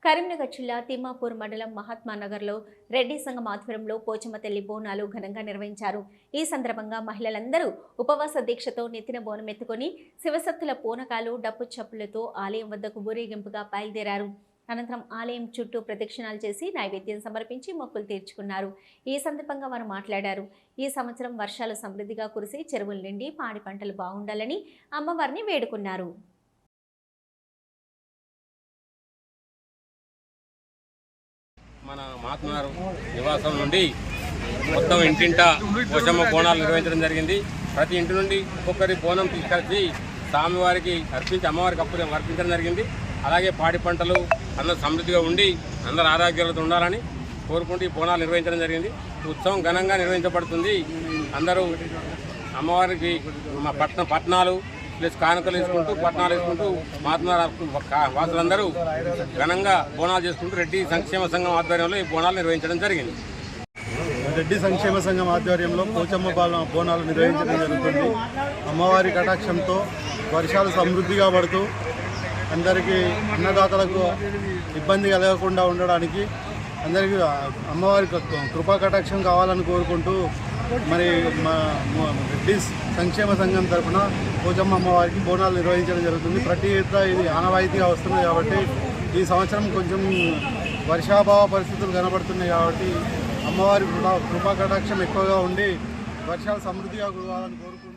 కరీంనగర్ జిల్లా తిమ్మాపూర్ మండలం మహాత్మానగర్లో రెడ్డి సంఘం ఆధ్వర్యంలో పోచమ్మ తల్లి బోనాలు ఘనంగా నిర్వహించారు. ఈ సందర్భంగా మహిళలందరూ ఉపవాస దీక్షతో నెత్తిన బోనం ఎత్తుకొని శివసత్తుల పూనకాలు డప్పు చప్పులతో ఆలయం వద్దకు ఊరేగింపుగా బయలుదేరారు. అనంతరం ఆలయం చుట్టూ ప్రదక్షిణాలు చేసి నైవేద్యం సమర్పించి మొక్కులు తీర్చుకున్నారు. ఈ సందర్భంగా వారు మాట్లాడారు. ఈ సంవత్సరం వర్షాలు సమృద్ధిగా కురిసి చెరువుల నిండి పాడి పంటలు బాగుండాలని అమ్మవారిని వేడుకున్నారు. మన మహాత్మాగారు నివాసం నుండి మొత్తం ఇంటింట పోచమ్మ బోనాలు నిర్వహించడం జరిగింది. ప్రతి ఇంటి నుండి ఒక్కొక్కరి బోనం తీసుకొచ్చి స్వామివారికి అర్పించి అమ్మవారికి అర్పించడం జరిగింది. అలాగే పాడి పంటలు అందరూ సమృద్ధిగా ఉండి అందరూ ఆరోగ్యాలతో ఉండాలని కోరుకుంటూ ఈ బోనాలు నిర్వహించడం జరిగింది. ఉత్సవం ఘనంగా నిర్వహించబడుతుంది. అందరూ అమ్మవారికి మా పట్నాలు ప్లస్ కానుకలు వేసుకుంటూ పట్నాలు వేసుకుంటూ మహాత్మా వాసులందరూ ఘనంగా బోనాలు చేసుకుంటూ రెడ్డి సంక్షేమ సంఘం ఆధ్వర్యంలో ఈ బోనాలు నిర్వహించడం జరిగింది. రెడ్డి సంక్షేమ సంఘం ఆధ్వర్యంలో పోచమ్మ బోనాలు నిర్వహించడం జరుగుతుంది. అమ్మవారి కటాక్షంతో వర్షాలు సమృద్ధిగా పడుతూ అందరికీ అన్నదాతలకు ఇబ్బంది కలగకుండా ఉండడానికి అందరికీ అమ్మవారి కృపా కటాక్షం కావాలని కోరుకుంటూ మరి మా రెడ్డి సంక్షేమ సంఘం తరఫున పోచమ్మ అమ్మవారికి బోనాలు నిర్వహించడం జరుగుతుంది. ప్రతి ఏటా ఇది ఆనవాయితీగా వస్తుంది కాబట్టి ఈ సంవత్సరం కొంచెం వర్షాభావ పరిస్థితులు కనబడుతున్నాయి కాబట్టి అమ్మవారి కృపా కటాక్షం ఎక్కువగా ఉండి వర్షాలు సమృద్ధిగా కురవాలని కోరుకుంటున్నాం.